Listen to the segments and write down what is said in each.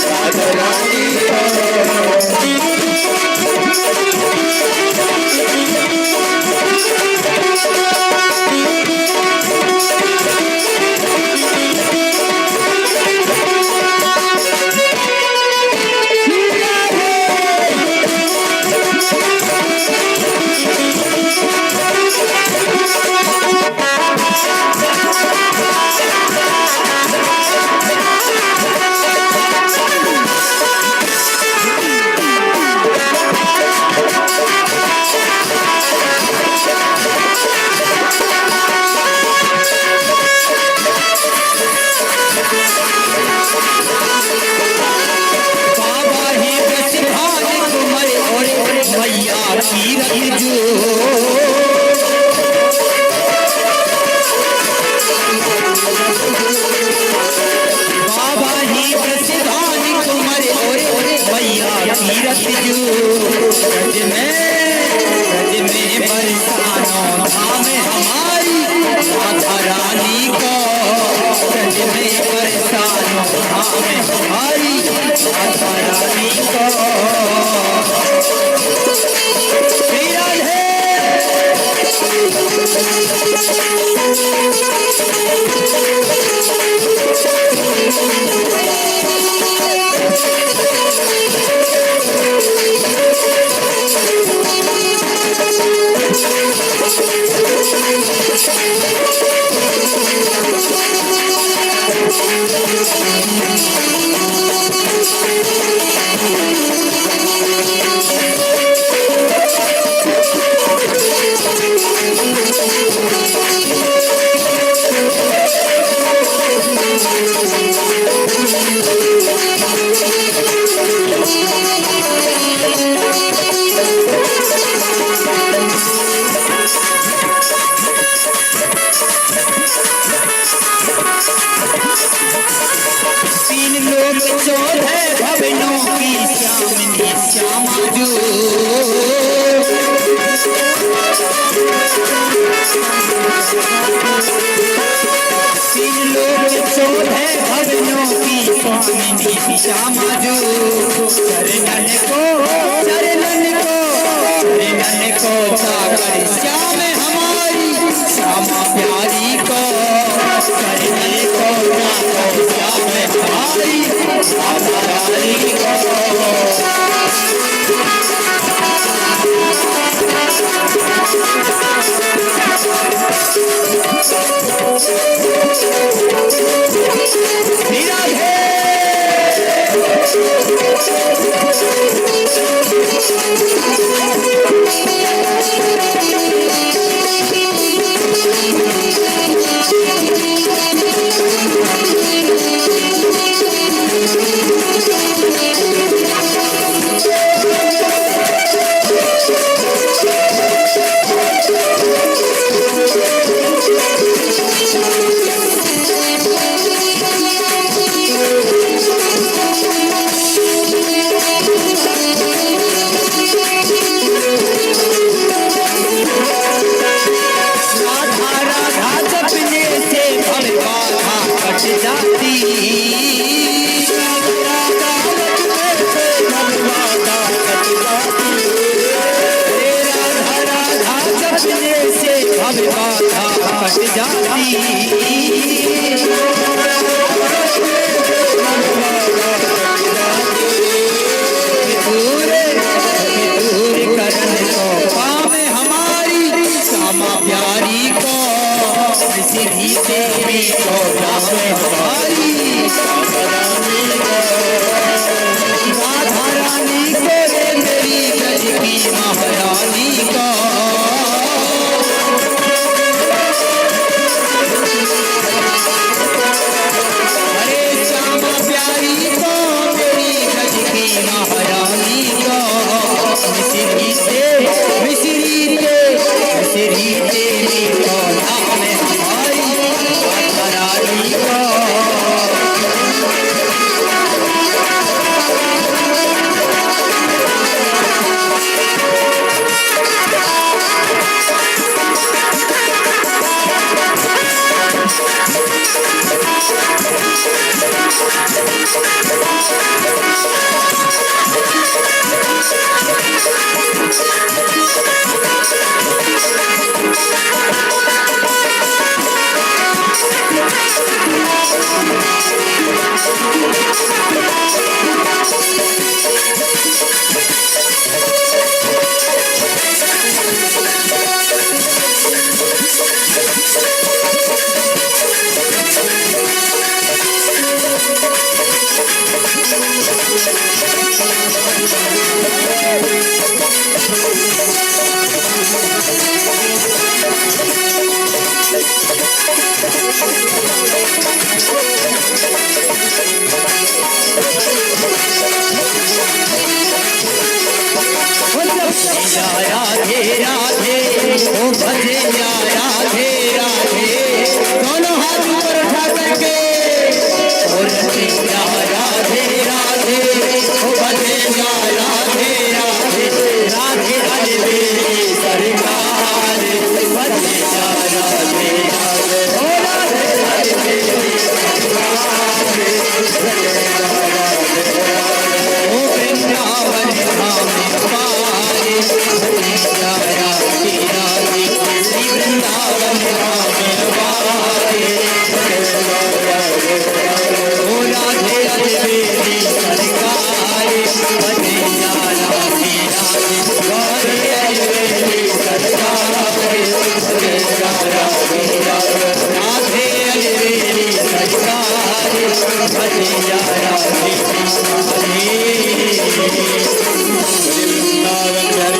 राधा रानी को। भजे या राधे राधे, दोनों हाथ ऊपर उठा करके और या राधे राधे, भजे या राधे राधे, राधे राधे मेरी सरकार, भजे या राधे राधे, ओ राधे राधे मेरी सरकार, भजे या राधे राधे, ओ वृंदावन धाम पाए, भजे या राधे राधे, श्री वृंदावन धाम पाए, भजे या राधे राधे, ओ राधे राधे मेरी सरकार, भजे या राधे राधे, राधे राधे मेरी सरकार, भजे या राधे राधे, राधे राधे मेरी सरकार, भजे या राधे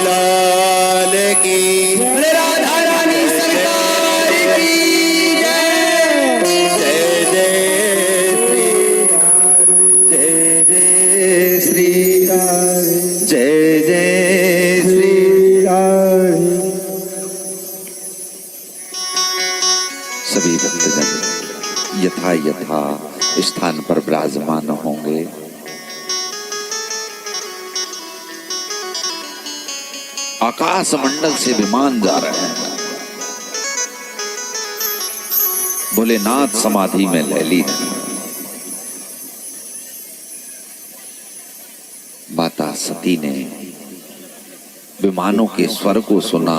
लाल की राधे, राधा रानी सरकार की जय। जय जय श्री जय जय श्री सभी भक्तजन यथा यथा स्थान पर विराजमान होंगे। आकाश मंडल से विमान जा रहे हैं। भोलेनाथ समाधि में लैलीन है। माता सती ने विमानों के स्वर को सुना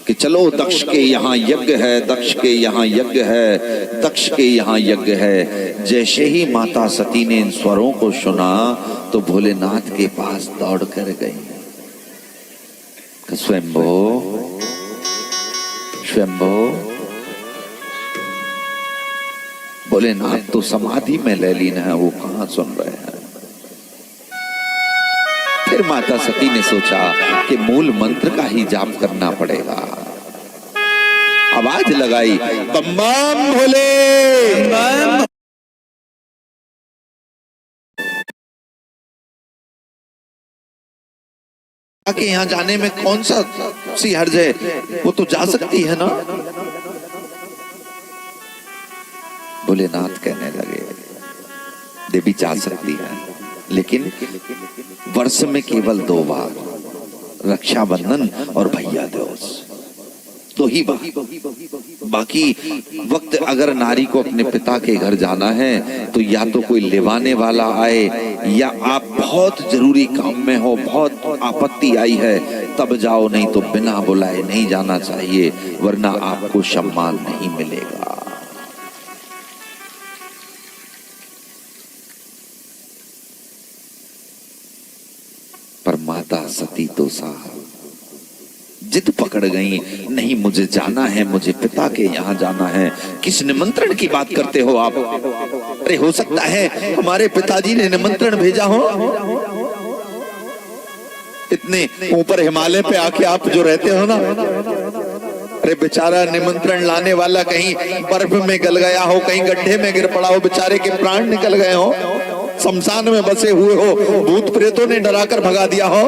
कि चलो दक्ष के यहाँ यज्ञ है, दक्ष के यहाँ यज्ञ है, दक्ष के यहाँ यज्ञ है। जैसे ही माता सती ने इन स्वरों को सुना तो भोलेनाथ के पास दौड़ कर गई। स्वयंभो स्वयंभो, भोलेनाथ तो समाधि में लैलीन है, वो कहाँ सुन रहे हैं। फिर माता सती ने सोचा कि मूल मंत्र का ही जाप करना पड़ेगा। आवाज लगाई, बम बम भोले बम। के यहाँ जाने में कौन सा सी हर्ज है, वो तो जा सकती है ना। भोलेनाथ कहने लगे, देवी जा सकती है, लेकिन वर्ष में केवल 2 बार, रक्षाबंधन और भैया दूज, 2 ही बार। बाकी वक्त अगर नारी को अपने पिता के घर जाना है तो या तो कोई लेवाने वाला आए, या आप बहुत जरूरी काम में हो, बहुत आपत्ति आई है, तब जाओ, नहीं तो बिना बुलाए नहीं जाना चाहिए, वरना आपको सम्मान नहीं मिलेगा। पर माता सती तो साहब जिद पकड़ गई, नहीं मुझे जाना है, मुझे पिता के यहाँ जाना है। किस निमंत्रण की बात करते हो आप? अरे हो सकता है हमारे पिताजी ने निमंत्रण भेजा हो। इतने ऊपर हिमालय पे आके आप जो रहते हो ना, अरे बेचारा निमंत्रण लाने वाला कहीं बर्फ में गल गया हो, कहीं गड्ढे में गिर पड़ा हो, बेचारे के प्राण निकल गए हो, शमशान में बसे हुए हो, भूत प्रेतों ने डराकर भगा दिया हो।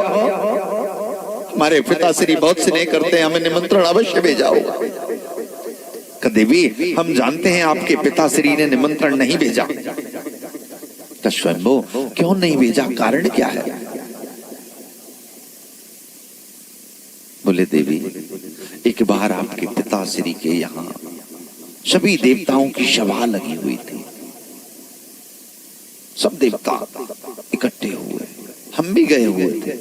हमारे पिताश्री बहुत स्नेह करते हैं, हमें निमंत्रण अवश्य भेजा होगा। देवी हम जानते हैं आपके पिताश्री ने निमंत्रण नहीं भेजा। स्वयंभो क्यों नहीं भेजा, कारण क्या है? बोले देवी, एक बार आपके पिताश्री के यहाँ सभी देवताओं की सभा लगी हुई थी, सब देवता इकट्ठे हुए, हम भी गए हुए थे।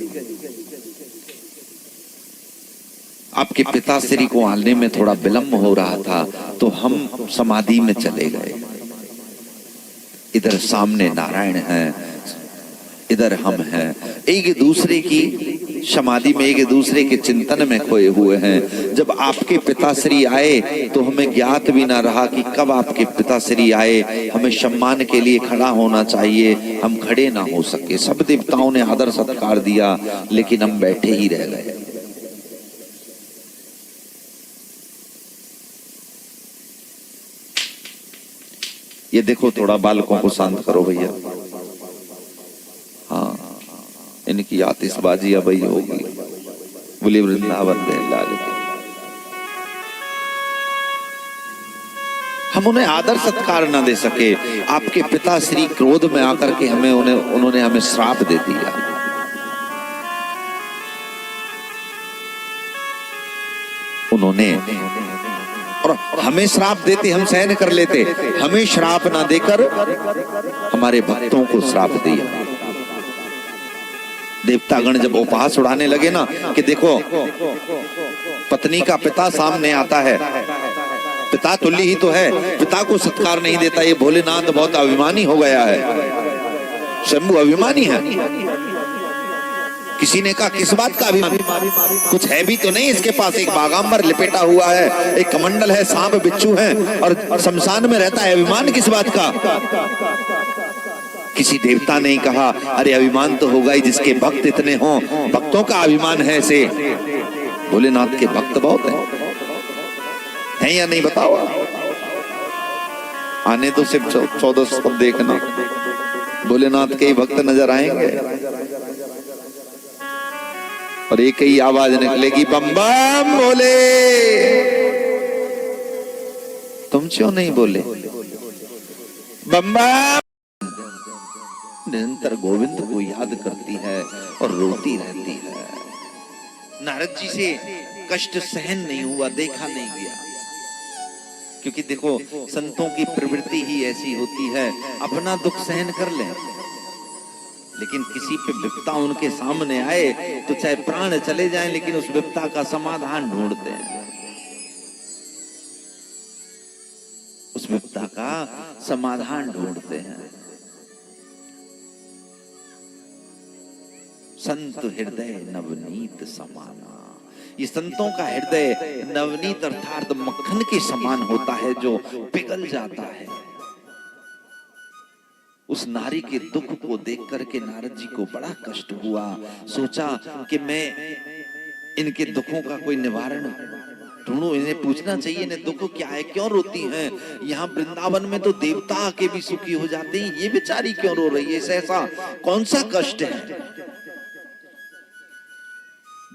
आपके पिताश्री को आने में थोड़ा विलंब हो रहा था तो हम समाधि में चले गए। इधर सामने नारायण हैं, इधर हम हैं, एक दूसरे की समाधि में, एक दूसरे के चिंतन में खोए हुए हैं। जब आपके पिताश्री आए तो हमें ज्ञात भी ना रहा कि कब आपके पिताश्री आए। हमें सम्मान के लिए खड़ा होना चाहिए, हम खड़े ना हो सके। सब देवताओं ने आदर सत्कार दिया, लेकिन हम बैठे ही रह गए। ये देखो, थोड़ा बालकों को शांत करो भैया। हाँ, इनकी आतिशबाजी अब ही होगी। बोले वृंदावन में लाल के। हम उन्हें आदर सत्कार न दे सके। आपके पिताश्री क्रोध में आकर के उन्होंने हमें श्राप दे दिया। उन्होंने और हमें श्राप देते, हम सहन कर लेते, हमें श्राप ना देकर हमारे भक्तों को श्राप दिया। देवतागण जब उपहास उड़ाने लगे ना कि देखो पत्नी का पिता सामने आता है, पिता तुल्य ही तो है, पिता को सत्कार नहीं देता, ये भोलेनाथ बहुत अभिमानी हो गया है, शंभु अभिमानी है। किसी ने कहा किस बात का अभिमान, कुछ है भी तो नहीं इसके पास, एक बागांबर लिपेटा हुआ है, एक कमंडल है, सांप बिच्छू है और शमशान में रहता है, अभिमान किस बात का। किसी देवता ने कहा अरे अभिमान तो होगा ही जिसके भक्त इतने हों, भक्तों का अभिमान है से। भोलेनाथ के भक्त बहुत हैं या नहीं बताओ, आने तो सिर्फ 14 सब देखना, भोलेनाथ के ही भक्त नजर आएंगे और एक ही आवाज निकलेगी बम बम बोले। तुम क्यों नहीं बोले बम बम? निरंतर गोविंद को याद करती है और रोती रहती है। नारद जी से कष्ट सहन नहीं हुआ, देखा नहीं गया, क्योंकि देखो संतों की प्रवृत्ति ही ऐसी होती है, अपना दुख सहन कर लें, लेकिन किसी पे विपदा उनके सामने आए तो चाहे प्राण चले जाएं, लेकिन उस विपदा का समाधान ढूंढते हैं, उस विपदा का समाधान ढूंढते हैं। संत हृदय नवनीत समाना, ये संतों का हृदय नवनीत अर्थात मक्खन के समान होता है जो पिघल जाता है। उस नारी के दुख को देख करके नारद जी को बड़ा कष्ट हुआ, सोचा कि मैं इनके दुखों का कोई निवारण ढूंढूं, इन्हें पूछना चाहिए इन्हें दुख क्या है, क्यों रोती हैं। यहाँ वृंदावन में तो देवता आके भी सुखी हो जाते हैं, ये बेचारी क्यों रो रही है, ऐसा कौन सा कष्ट है।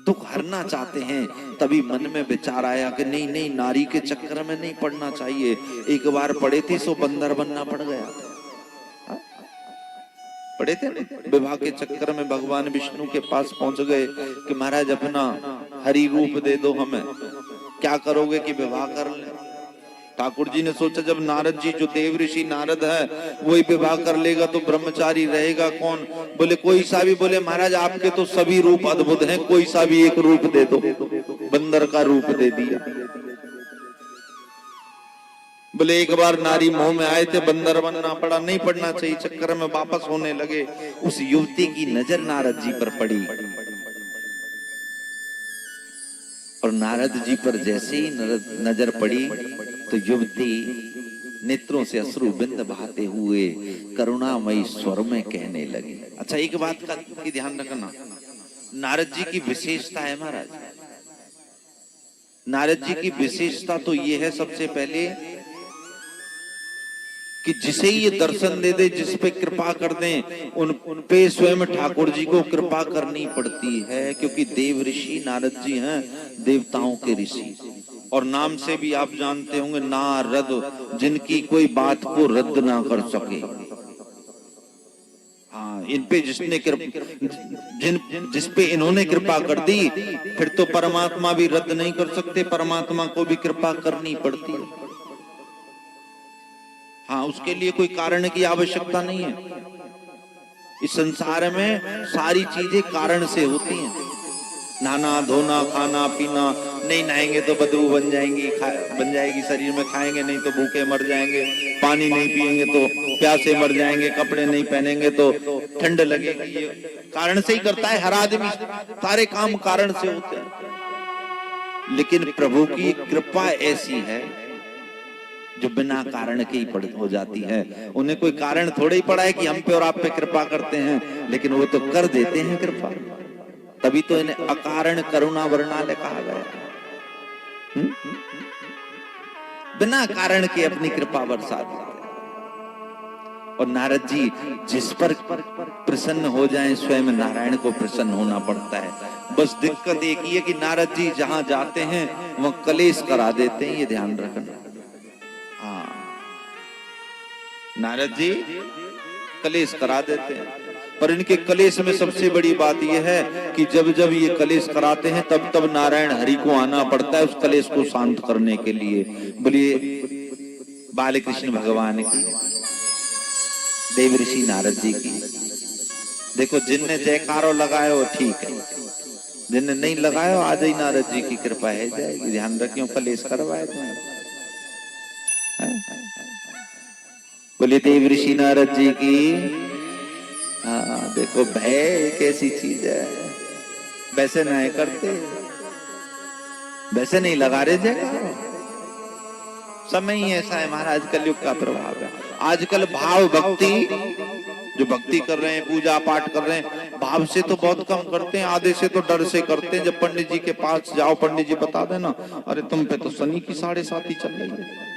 दुख हरना चाहते हैं, तभी मन में विचार आया कि नहीं नहीं नारी के चक्कर में नहीं पड़ना चाहिए, एक बार पड़े थे सो बंदर बनना पड़ गया, पड़े थे ना विवाह के चक्कर में भगवान विष्णु के पास पहुंच गए कि महाराज अपना हरि रूप दे दो हमें, क्या करोगे कि विवाह कर ले। ठाकुर जी ने सोचा जब नारद जी जो देव ऋषि नारद है वही विवाह कर लेगा तो ब्रह्मचारी रहेगा कौन। बोले कोई सा भी, बोले महाराज आपके तो सभी रूप अद्भुत हैं, कोई सा भी एक रूप दे दो। बंदर का रूप दे दिया। बोले एक बार नारी मोह में आए थे, बंदर बनना पड़ा, नहीं पड़ना चाहिए, चक्कर में वापस होने लगे। उस युवती की नजर नारद जी पर पड़ी और नारद जी पर जैसे ही नजर पड़ी तो युवती नेत्रों से अश्रु बिंद बहाते हुए करुणामयी स्वर में कहने लगी। अच्छा एक बात का ध्यान रखना, नारद जी की विशेषता है महाराज, नारद जी की विशेषता तो ये है सबसे पहले कि जिसे ये दर्शन दे दे, जिस पे कृपा कर दें, उन पे स्वयं ठाकुर जी को कृपा करनी पड़ती है, क्योंकि देव ऋषि नारद जी हैं देवताओं के ऋषि। और नाम से भी आप जानते होंगे नारद, जिनकी कोई बात को रद्द ना कर सके। हाँ, इन पे जिस पे इन्होंने कृपा कर दी, फिर तो परमात्मा भी रद्द नहीं कर सकते, परमात्मा को भी कृपा करनी पड़ती है। हाँ, उसके लिए कोई कारण की आवश्यकता नहीं है। इस संसार में सारी चीजें कारण से होती हैं। नहाना धोना खाना पीना, नहीं नहाएंगे तो बदबू बन जाएगी शरीर में, खाएंगे नहीं तो भूखे मर जाएंगे, पानी नहीं पिएंगे तो प्यासे मर जाएंगे, कपड़े नहीं पहनेंगे तो ठंड लगेगी। ये कारण से ही करता है हर आदमी, सारे काम कारण से होते हैं। लेकिन प्रभु की कृपा ऐसी है जो बिना कारण के ही हो जाती है। उन्हें कोई कारण थोड़ा ही पड़ा है कि हम पे और आप पे कृपा करते हैं, लेकिन वो तो कर देते हैं कृपा, तभी तो इन्हें अकारण करुणा वर्णालय कहा गया। बिना कारण के अपनी कृपा बरसा दी। और नारद जी जिस पर प्रसन्न हो जाएं, स्वयं नारायण को प्रसन्न होना पड़ता है। बस दिक्कत एक ही है कि नारद जी जहां जाते हैं वह कलेश करा देते हैं, ये ध्यान रखना। नारद जी कलेश करा देते हैं, पर इनके कलेश में सबसे बड़ी बात यह है कि जब जब ये कलेश कराते हैं तब तब नारायण हरि को आना पड़ता है उस कलेश को शांत करने के लिए। बोलिए बाल कृष्ण भगवान की, देव ऋषि नारद जी की। देखो जिनने जयकारो लगायो ठीक है, जिनने नहीं लगायो आज ही नारद जी की कृपा है जाएगी। ध्यान रखियो कलेश करवाए तुम्हें। बोलिए देव ऋषि नारद जी की। हाँ देखो भय एक ऐसी चीज है, वैसे नहीं करते, वैसे नहीं लगा रहे जगह। समय ही ऐसा है महाराज, कलयुग का प्रभाव है। आजकल भाव भक्ति, जो भक्ति कर रहे हैं पूजा पाठ कर रहे हैं, भाव से तो बहुत कम करते हैं, आधे से तो डर से करते हैं। जब पंडित जी के पास जाओ, पंडित जी बता देना अरे तुम पे तो शनि की 7.5 चल रही है,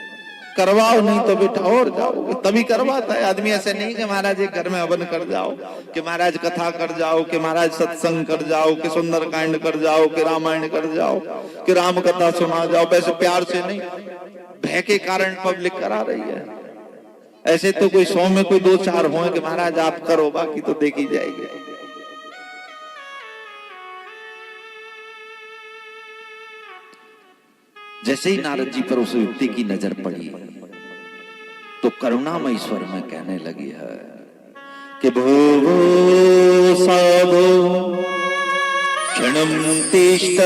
करवाओ नहीं तो बेटा और जाओगे, तभी करवाता है आदमी। ऐसे नहीं कि महाराज एक घर में हवन कर जाओ, कि महाराज कथा कर जाओ, कि महाराज सत्संग कर जाओ, कि सुंदर कांड कर जाओ, कि रामायण कर जाओ, कि राम कथा सुना जाओ, वैसे प्यार से नहीं, भय के कारण पब्लिक करा रही है। ऐसे तो कोई 100 में कोई 2-4 हों कि महाराज आप करो, बाकी तो देखी जाएगी। जैसे ही नारद जी पर उस व्यक्ति की नजर पड़ी तो करुणामय स्वर में कहने लगी है कि भो साधो क्षणं तिष्ठ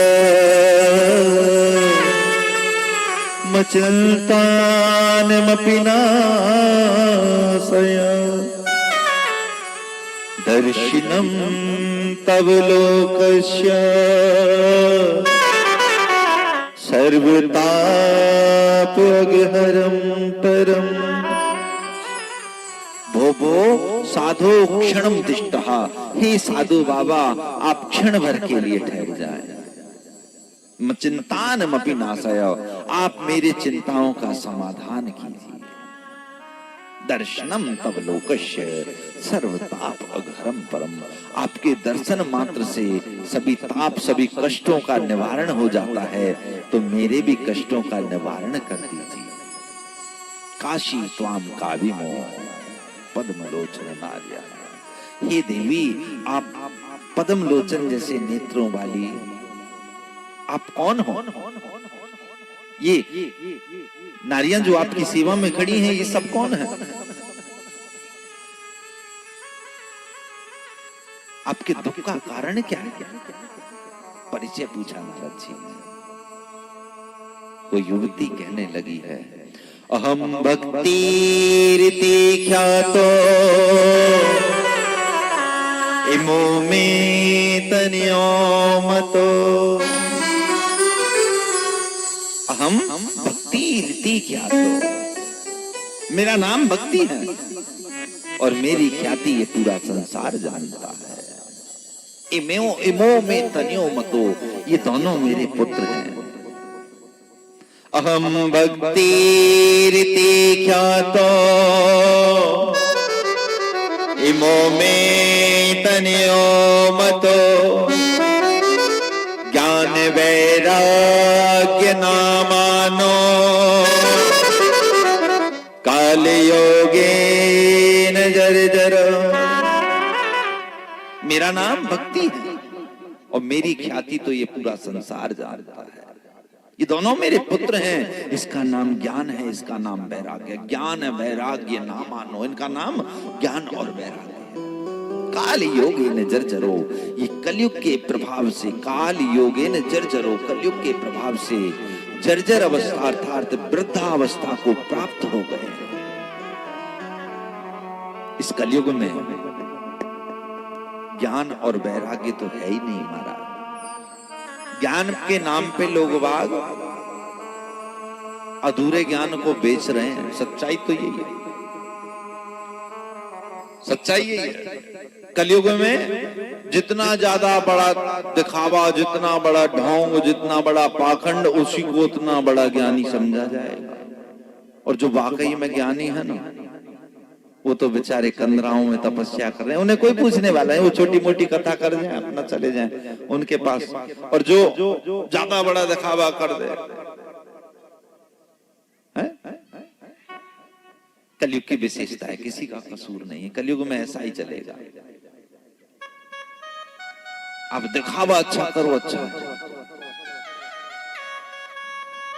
मचिन्तानमपि नाशय दर्शनं तव लोकस्य सर्वतापहरं परम। भो साधो क्षणम तिष्ठः, हे साधु बाबा आप क्षण भर के लिए ठहर जाएं। चिंतानमपि नाशय, आप मेरे चिंताओं का समाधान कीजिए। दर्शनम तव लोकस्य सर्वताप अघरम परम, आपके दर्शन मात्र से सभी ताप सभी कष्टों का निवारण हो जाता है, तो मेरे भी कष्टों का निवारण कर दीजिए। काशी त्वाम काविमो पद्मलोचन नार्या, हे देवी आप पद्मलोचन जैसे नेत्रों वाली आप कौन हो? ये नारियां जो आपकी सेवा में खड़ी हैं ये सब कौन है? आपके दुख का कारण क्या है? परिचय पूछा नारद जी ने। वो युवती कहने लगी है अहम भक्तिरिति ख्यातो इमो मे तन्यो मतो। अहम भक्ति रीति ख्यातो, मेरा नाम भक्ति है और मेरी ख्याति ये पूरा संसार जानता है। इमो में तन्यो मतो, ये दोनों मेरे पुत्र हैं। अहम भक्ति रीति ख्यातो इमो में तन्यो मतो ज्ञान वैराग्य नामानो काल योगेन जर्जर। मेरा नाम भक्ति है और मेरी ख्याति तो ये पूरा संसार जानता है। ये दोनों मेरे पुत्र हैं, इसका नाम ज्ञान है, इसका नाम वैराग्य। ज्ञान वैराग्य नामानो, इनका नाम ज्ञान और वैराग्य। काल योगेन जर्जरो, ये कलयुग के प्रभाव से, काल योगेन जर्जरो, कलयुग के प्रभाव से जर्जर अवस्था अर्थात वृद्धावस्था को प्राप्त हो गए। इस कलयुग में ज्ञान और वैराग्य तो है ही नहीं महाराज। ज्ञान के नाम पे लोग बाग अधूरे ज्ञान को बेच रहे हैं। सच्चाई तो यही है, सच्चाई यही है। कलयुग में जितना ज्यादा बड़ा दिखावा, जितना बड़ा ढोंग, जितना बड़ा पाखंड, उसी को उतना बड़ा ज्ञानी समझा जाएगा। और जो वाकई में ज्ञानी है ना, वो तो बेचारे कंदराओं में तपस्या कर रहे हैं, उन्हें कोई पूछने वाला है, वो छोटी मोटी कथा कर जाए अपना चले जाएं उनके पास। और जो ज्यादा बड़ा दिखावा कर दे, कलयुग की विशेषता है, किसी का कसूर नहीं है, कलयुग में ऐसा ही चलेगा। अब दिखावा अच्छा करो, अच्छा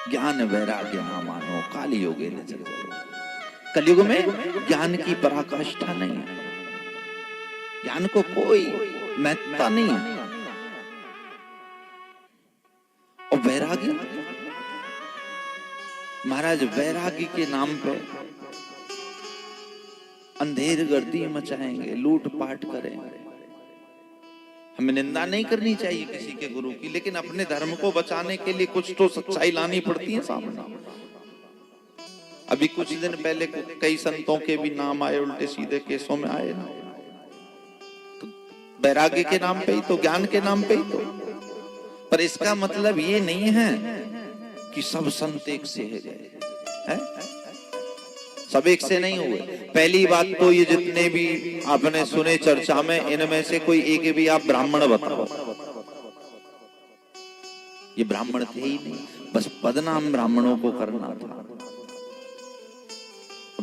ज्ञान वैराग्य ना मानो काली योगे न जग जाओ। कलयुग में ज्ञान की पराकाष्ठा नहीं है, ज्ञान को कोई महत्ता नहीं है। और वैराग्य, महाराज वैराग्य के नाम पे अंधेर गर्दी मचाएंगे, लूट पाट करेंगे। हमें निंदा नहीं करनी चाहिए किसी के गुरु की, लेकिन अपने धर्म को बचाने के लिए कुछ तो सच्चाई लानी पड़ती है सामने। अभी कुछ दिन पहले कई संतों के भी नाम आए, उल्टे सीधे केसों में आए ना, तो वैराग्य के नाम पे ही तो, ज्ञान के नाम पे ही तो। पर इसका मतलब ये नहीं है कि सब संत एक से है? सब एक से नहीं हुए। पहली बात तो ये जितने भी आपने सुने चर्चा में, इनमें से कोई एक भी आप ब्राह्मण बताओ, ये ब्राह्मण थे ही नहीं, बस बदनाम ब्राह्मणों को करना था।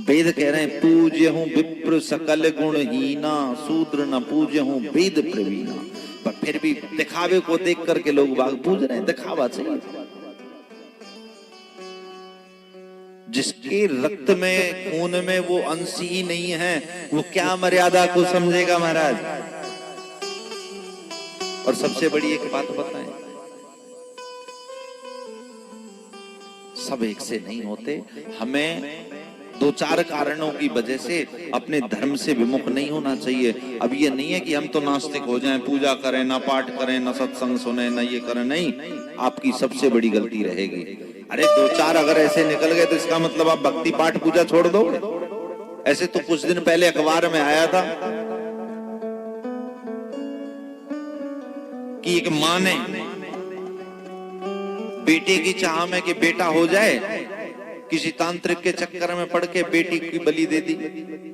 वेद कह रहे हैं पूज्य हूं विप्र सकल गुणहीना, शूद्र न पूज्य हूं वेद प्रवीणा। पर फिर भी दिखावे को देख करके लोग बाग पूज रहे हैं, दिखावा चाहिए। जिसके रक्त में खून में वो अंश ही नहीं है, वो क्या मर्यादा को समझेगा महाराज। और सबसे बड़ी एक बात बताएं, सब एक से नहीं होते। हमें दो चार कारणों की वजह से अपने धर्म से विमुख नहीं होना चाहिए। अब ये नहीं है कि हम तो नास्तिक हो जाएं, पूजा करें ना, पाठ करें ना, सत्संग सुने ना, ये करें, नहीं, आपकी सबसे बड़ी गलती रहेगी। अरे दो चार अगर ऐसे निकल गए तो इसका मतलब आप भक्ति पाठ पूजा छोड़ दो। ऐसे तो कुछ दिन पहले अखबार में आया था कि एक मां ने बेटे की चाह में कि बेटा हो जाए, किसी तांत्रिक के चक्कर में पड़ के बेटी की बलि दे दी,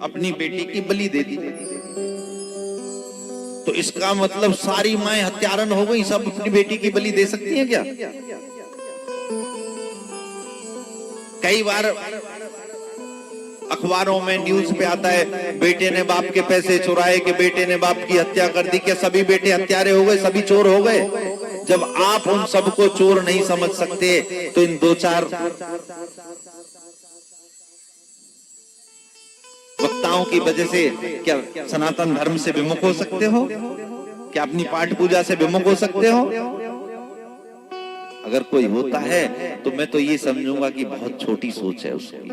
अपनी बेटी की बलि दे दी। तो इसका मतलब सारी माएं हत्यारन हो गई, सब अपनी बेटी की बलि दे सकती हैं क्या? कई बार अखबारों में न्यूज पे आता है बेटे ने बाप के पैसे चुराए, कि बेटे ने बाप की हत्या कर दी। क्या सभी बेटे हत्यारे हो गए, सभी चोर हो गए? जब आप उन सबको चोर नहीं समझ सकते तो इन दो चार वक्ताओं की वजह से क्या सनातन धर्म से विमुख हो सकते हो? क्या अपनी पाठ पूजा से विमुख हो सकते हो? अगर कोई होता है तो मैं तो ये समझूंगा कि बहुत छोटी सोच है उसकी।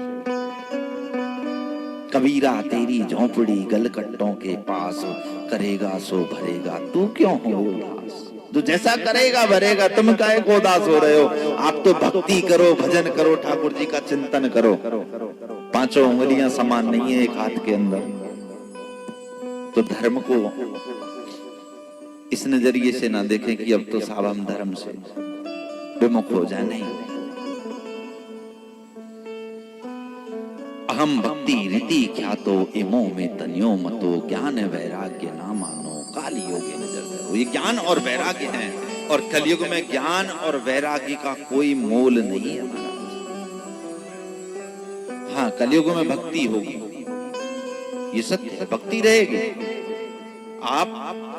कबीरा तेरी झोंपड़ी गलकट्टों के पास, करेगा सो भरेगा तू क्यों हो उदास। तो जैसा करेगा भरेगा, तुम काहे को उदास हो रहे हो? आप तो भक्ति करो, भजन करो, ठाकुर जी का चिंतन करो। पांचों उंगलियां समान नहीं है एक हाथ के अंदर। तो धर्म को इस नजरिए से ना देखें कि अब तो साहब हम धर्म से विमुख हो जाए, नहीं। अहम भक्ति रीति ख्यातो इमो में तनियो मतो, ज्ञान वैराग्य ना मानो काली योगे नजर करो। ये ज्ञान और वैराग्य है, और कलयुग में ज्ञान और वैराग्य का कोई मोल नहीं है महाराज। हाँ, कलयुग में भक्ति होगी, ये सत्य है, भक्ति रहेगी। आप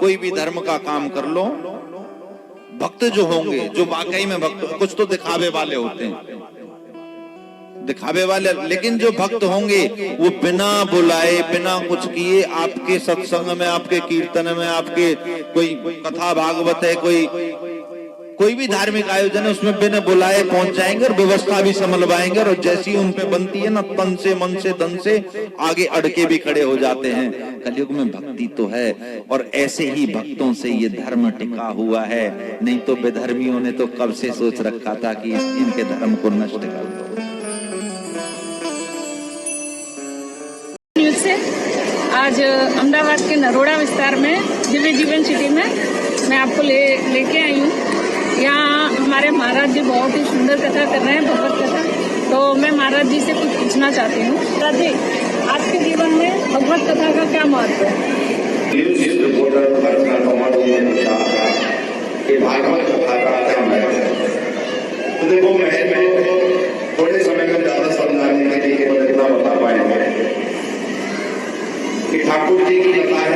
कोई भी धर्म का काम कर लो, भक्त जो होंगे, जो वाकई में भक्त, कुछ तो दिखावे वाले होते हैं, दिखावे वाले, लेकिन जो भक्त होंगे वो बिना बुलाए बिना कुछ किए आपके सत्संग में, आपके कीर्तन में, आपके कोई कथा भागवत है, कोई भी धार्मिक आयोजन है, उसमें बिना बुलाए पहुंच जाएंगे और व्यवस्था भी संभलवाएंगे। और जैसी उन पे बनती है ना, तन से मन से धन से आगे अड़के भी खड़े हो जाते हैं। कलयुग में भक्ति तो है, और ऐसे ही भक्तों से ये धर्म टिका हुआ है। नहीं तो बेधर्मियों ने तो कब से सोच रखा था कि इनके धर्म को नष्ट कर दो। आज अहमदाबाद के नरोड़ा विस्तार में दिव्य जीवन सिटी में मैं आपको लेके आई हूँ। यहाँ हमारे महाराज जी बहुत ही सुंदर कथा कर रहे हैं, भगवत कथा। तो मैं महाराज जी से कुछ पूछना चाहती हूँ। महाराज जी, आपके जीवन में भगवत कथा का क्या महत्व है? भागवत कथा का क्या महत्व है? तो देखो, मैं थोड़े समय में ज्यादा समझाने के लिए केवल इतना बता पाएंगे कि ठाकुर जी की कथा है,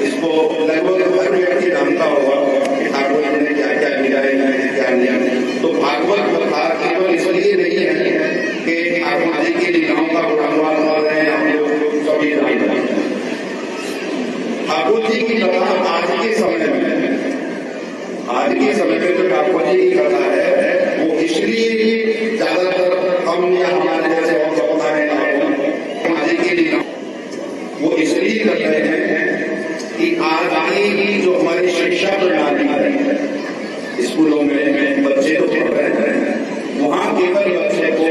इसको लगभग हर व्यक्ति जानता होगा कि ठाकुर जी ने क्या क्या लीलाएं की, क्या नहीं। तो भागवत कथा केवल इसलिए नहीं है कि ठाकुर जी की लीलाओं का गुणगान कर रहे हैं, हम लोग सभी जानते हैं। ठाकुर जी की कथा आज के समय में जो ठाकुर जी की कथा है वो इसलिए ज्यादातर हम या हमारे जैसे और समुदाय ठाकुर जी की लीला वो इसलिए कर रहे हैं कि आज की जो हमारी शिक्षा प्रणाली है, स्कूलों में बच्चे तो पढ़ रहे हैं, वहाँ केवल बच्चे को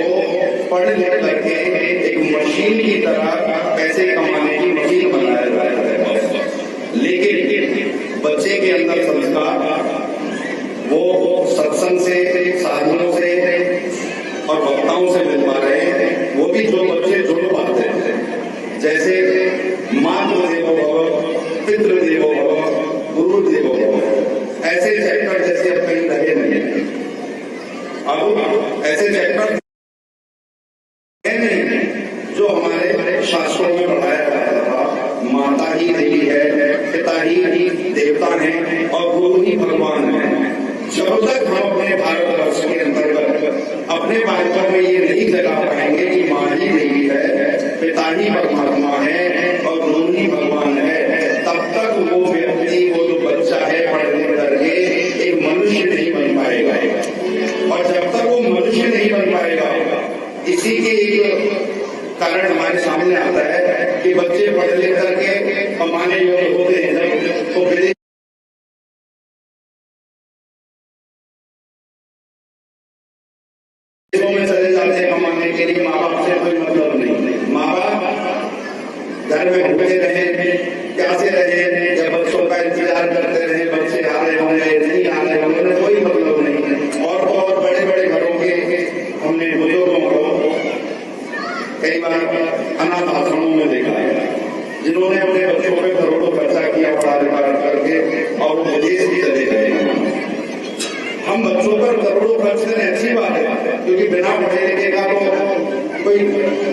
पढ़ लिख करके एक मशीन की तरह पैसे कमाने की मशीन बनाया जा रहा है। लेकिन बच्चे के अंदर संस्कार वो सत्संग से, साधनों से और वक्ताओं से मिल पा रहे हैं, वो भी जो बच्चे जुड़ पाते हैं, जैसे मातृ देवो भव, पितृ देवो भव, गुरु देवो भव, ऐसे चैप्टर जैसे अब कहीं रहे नहीं। अब ऐसे चैप्टर नहीं जो हमारे शास्त्रों में पढ़ाया जाता था। माता ही देवी है, पिता ही देवता है और गुरु ही भगवान है। जब तक हम अपने भारतवर्ष के अंतर्गत अपने बालकों में ये नहीं जगा पाएंगे कि माँ ही देवी है, पिता ही परमात्मा है और गुरु ही भगवान है, तब तक वो व्यक्ति, वो जो बच्चा है, पढ़ने करके एक मनुष्य नहीं बन पाएगा। और जब तक वो मनुष्य नहीं बन पाएगा, इसी के एक कारण हमारे सामने आता है कि बच्चे पढ़ लिख करके कमाने योग्य होते हैं तो विदेश में चले जाते हैं कमाने के लिए। माँ बाप से कोई मतलब नहीं, माँ बाप घर में भूखे रहे, प्यासे रहे, जब बच्चों का इंतजार करते रहे, बच्चे आ रहे होंगे नहीं आ रहे होंगे, कोई मतलब नहीं। और बहुत बड़े बड़े घरों के हमने बुजुर्गों को कई बार अनाथ आश्रमों में देखा है, जिन्होंने अपने बच्चों पे करोड़ों खर्चा किया पढ़ा लिखा करके और वो विदेश भी चले गए। हम बच्चों पर करोड़ों खर्च करें अच्छी बात है, क्योंकि बिना पढ़े लिखे का तो कोई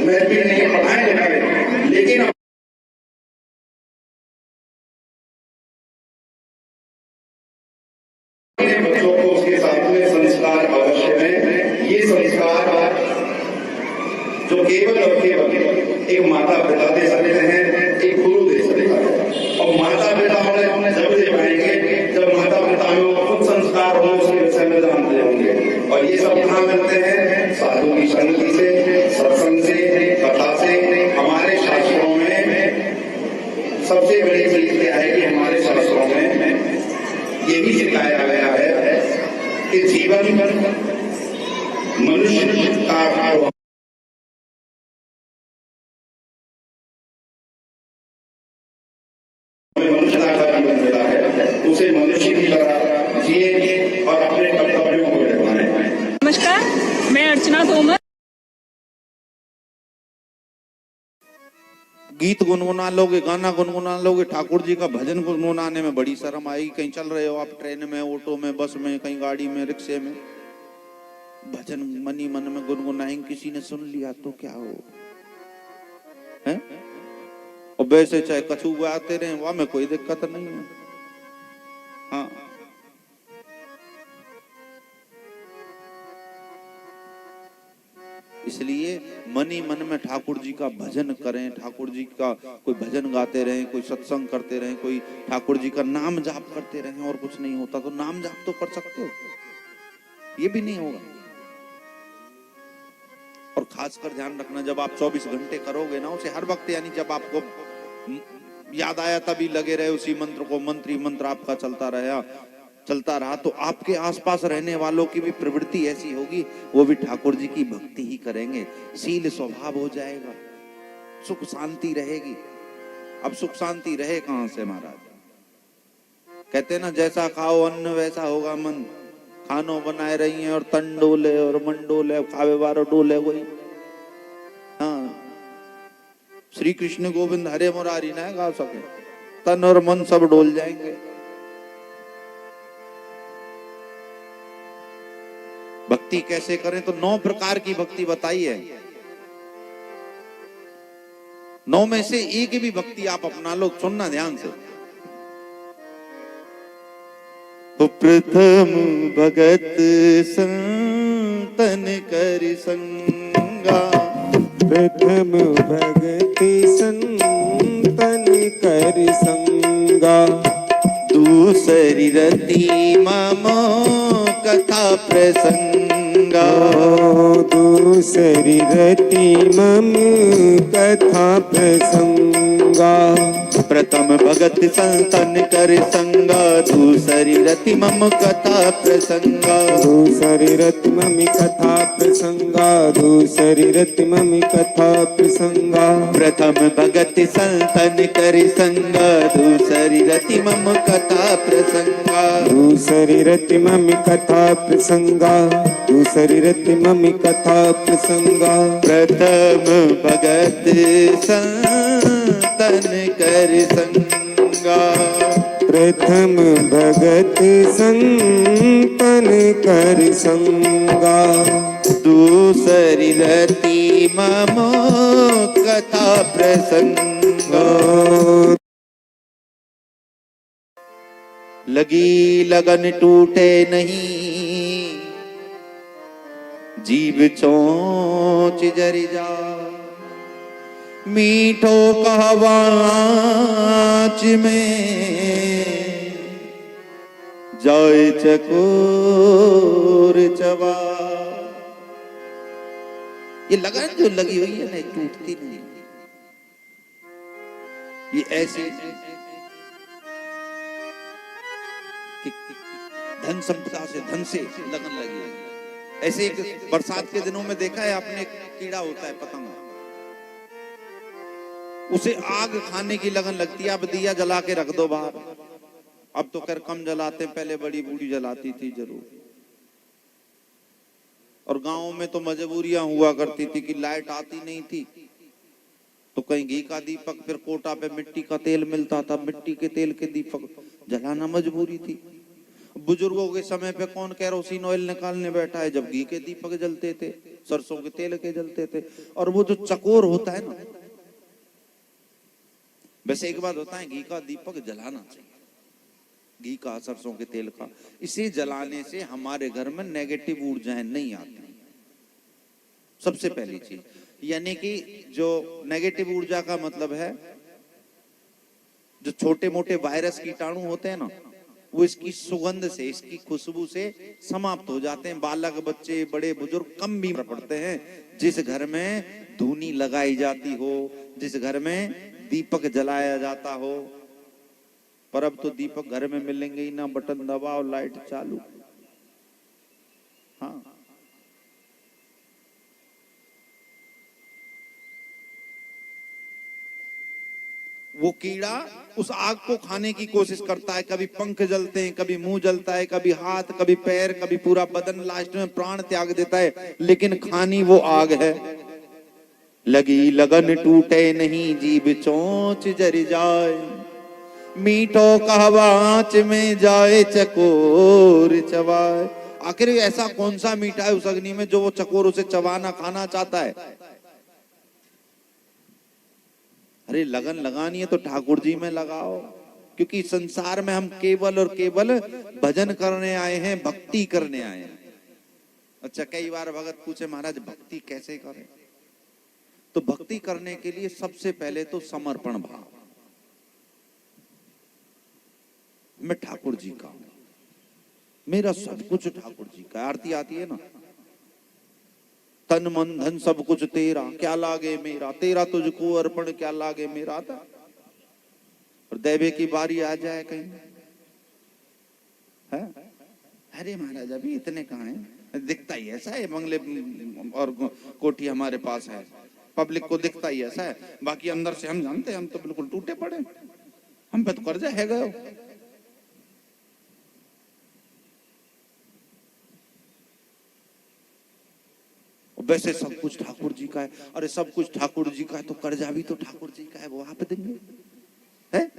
महत्व नहीं, पढ़ाए लिखाए, लेकिन बच्चों को उसके साथ में संस्कार अवश्य है। ये संस्कार जो केवल और केवल एक माता पिता दे सकते हैं, एक गुरु दे सकते हैं। और माता पिता उन्हें जब दे पाएंगे जब माता पिता में खुद संस्कार हो, उसके विषय में जानते होंगे। और ये सब कहाँ मिलते हैं? साधु की संगति से, सत्संग से, कथा से। हमारे शास्त्रों में सबसे बड़ी चीज क्या है कि हमारे शास्त्रों में ये भी सिखाया गया है कि जीवन मनुष्य का उसे मनुष्य की तरह जिए और अपने कर्तव्यों को निभाएं। नमस्कार, मैं अर्चना तोमर। गीत गुनगुना लोगे, गाना गुनगुना लोगे, ठाकुर जी का भजन गुनगुनाने में बड़ी शर्म आएगी। कहीं चल रहे हो आप, ट्रेन में, ऑटो में, बस में, कहीं गाड़ी में, रिक्शे में, भजन मनी मन में गुनगुनाएंगे, किसी ने सुन लिया तो क्या हो है? और वैसे चाहे कछू आते रहे, वहां में कोई दिक्कत नहीं है। हाँ, इसलिए मनी मन में ठाकुर जी का भजन करें, ठाकुर जी का कोई भजन गाते रहें, कोई सत्संग करते रहें, कोई ठाकुर जी का नाम जाप करते रहें। और कुछ नहीं होता तो नाम जाप तो कर सकते हो, ये भी नहीं होगा। और खासकर ध्यान रखना, जब आप 24 घंटे करोगे ना उसे हर वक्त, यानी जब आपको याद आया तभी लगे रहे उसी मंत्र को, मंत्र आपका चलता रहा तो आपके आसपास रहने वालों की भी प्रवृत्ति ऐसी होगी, वो भी ठाकुर जी की भक्ति ही करेंगे, शील स्वभाव हो जाएगा, सुख शांति रहेगी। अब सुख शांति रहे कहां से महाराज? कहते ना, जैसा खाओ अन्न वैसा होगा मन। खानो बनाए रही हैं और तन डोले और मन डोले, खावे वारो डोले वही। हाँ, श्री कृष्ण गोविंद हरे मुरारी ना गा सके, तन और मन सब डोल जाएंगे। भक्ति कैसे करें, तो 9 प्रकार की भक्ति बताई है। 9 में से एक भी भक्ति आप अपना लो, सुनना ध्यान से। तो प्रथम भगत संतन कर संगा, प्रथम भगति संतन कर संगा, दूसरी रति मम कथा प्रसंगा, दूसरी रति मम कथा प्रसंगा, प्रथम भगत संतन कर संगा, दूसरी रति मम कथा प्रसंगा, दूसरी रति मम कथा प्रसंगा, दूसरी रति मम कथा प्रसंगा, प्रथम भगत संतन कर संगा, दूसरी रति मम कथा प्रसंगा, दूसरी रति मम कथा प्रसंगा, दूसरी रति मम कथा प्रसंगा, प्रथम भगत संतन कर संगा, प्रथम भगत संतन कर संगा, दूसरी रति मम कथा प्रसंगा, लगी लगन टूटे नहीं, जीव चोंच जरि जा, मीठो कहवाच में जाय चकोर चबा। ये लगन जो लगी हुई है ना, टूटती नहीं, ये ऐसे कि धन संपदा से, धन से लगन लगी है। ऐसे एक बरसात के दिनों में देखा है आपने, कीड़ा होता है पतंग, उसे आग खाने की लगन लगती है। अब दिया जला के रख दो बाहर, अब तो खैर कम जलाते, पहले बड़ी बूढ़ी जलाती थी जरूर। और गांव में तो मजबूरियां हुआ करती थी कि लाइट आती नहीं थी, तो कहीं घी का दीपक, फिर कोटा पे मिट्टी का तेल मिलता था, मिट्टी के तेल के दीपक जलाना मजबूरी थी। बुजुर्गों के समय पे कौन केरोसिन ऑयल निकालने बैठा है, जब घी के दीपक जलते थे, सरसों के तेल के जलते थे। और वो जो चकोर होता है ना, वैसे एक बात होता है, घी का दीपक जलाना चाहिए, घी का, सरसों के तेल का। इसे जलाने से हमारे घर में नेगेटिव ऊर्जाएं नहीं आती, सबसे पहली चीज। यानी कि जो नेगेटिव ऊर्जा का मतलब है, जो छोटे मोटे वायरस कीटाणु होते हैं ना, वो इसकी सुगंध से, इसकी खुशबू से समाप्त हो जाते हैं। बालक, बच्चे, बड़े बुजुर्ग कम बीमार पड़ते हैं। जिस घर में धूनी लगाई जाती हो, जिस घर में दीपक जलाया जाता हो। पर अब तो दीपक घर में मिलेंगे ही ना, बटन दबाओ लाइट चालू। हाँ, वो कीड़ा उस आग को खाने की कोशिश करता है। कभी पंख जलते हैं, कभी मुंह जलता है, कभी हाथ, कभी पैर, कभी पूरा बदन, लास्ट में प्राण त्याग देता है, लेकिन खानी वो आग है। लगी लगन टूटे नहीं, जीभ चोंच जरि जाए, मीठो कहवाच में जाए चकोर चबाए। आखिर ऐसा कौन सा मीठा है उस अग्नि में जो वो चकोर उसे चबाना, खाना चाहता है? अरे लगन लगानी है तो ठाकुर जी में लगाओ, क्योंकि संसार में हम केवल और केवल भजन करने आए हैं, भक्ति करने आए हैं। अच्छा, कई बार भगत पूछे, महाराज भक्ति कैसे करें? तो भक्ति करने के लिए सबसे पहले तो समर्पण भाव। मैं ठाकुर जी का हूं, मेरा सब कुछ ठाकुर जी का। आरती आती है ना, तन मन धन सब कुछ तेरा, क्या लागे मेरा, तेरा तुझको अर्पण, क्या लागे मेरा। था और दैवे की बारी आ जाए कहीं है, अरे महाराज अभी इतने कहाँ हैं? दिखता ही ऐसा है, बंगले और कोठी हमारे पास है, पब्लिक को दिखता ही ऐसा है, बाकी अंदर से हम जानते हैं हम तो बिल्कुल टूटे पड़े, हम पे तो कर्जा है गए। वैसे सब कुछ ठाकुर जी का है। अरे सब कुछ ठाकुर जी का है तो कर्जा भी तो ठाकुर जी का है, वो आप देंगे है?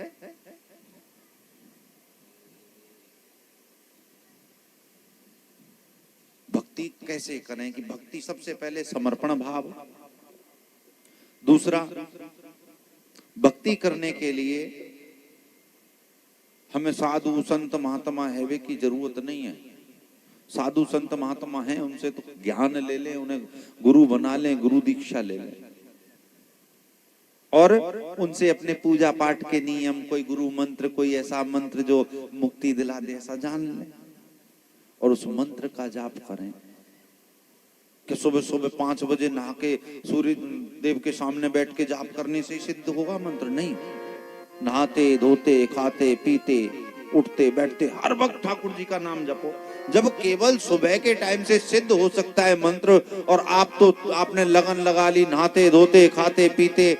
भक्ति कैसे करें कि भक्ति सबसे पहले समर्पण भाव। दूसरा, भक्ति करने के लिए हमें साधु संत महात्मा हैवे की जरूरत नहीं है। साधु संत महात्मा हैं, उनसे तो ज्ञान ले लें, उन्हें गुरु बना लें, गुरु दीक्षा ले लें और उनसे अपने पूजा पाठ के नियम, कोई गुरु मंत्र, कोई ऐसा मंत्र जो मुक्ति दिला दे, ऐसा जान लें और उस मंत्र का जाप करें। कि सुबह सुबह 5 बजे नहा के सूर्य देव के सामने बैठ के जाप करने से सिद्ध होगा मंत्र? नहीं। नहाते धोते खाते पीते उठते बैठते हर वक्त ठाकुर जी का नाम जपो। जब केवल सुबह के टाइम से सिद्ध हो सकता है मंत्र और आपने लगन लगा ली, नहाते धोते खाते पीते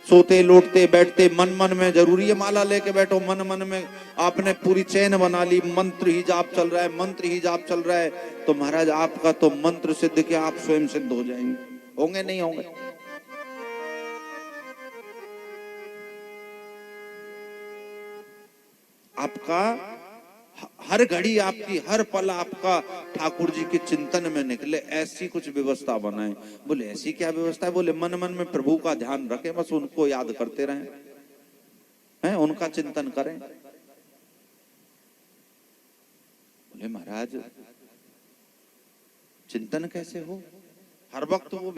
सोते लौटते बैठते, मन मन में जरूरी है माला लेके बैठो, मन मन में आपने पूरी चैन बना ली, मंत्र ही जाप चल रहा है, मंत्र ही जाप चल रहा है, तो महाराज आपका तो मंत्र सिद्ध के आप स्वयं सिद्ध हो जाएंगे। होंगे नहीं होंगे? आपका हर घड़ी, आपकी हर पल आपका ठाकुर जी के चिंतन में निकले, ऐसी कुछ व्यवस्था बनाए। बोले ऐसी क्या व्यवस्था है? बोले मन मन में प्रभु का ध्यान रखें, बस उनको याद करते रहें, हैं उनका चिंतन करें। बोले महाराज चिंतन कैसे हो? हर वक्त वो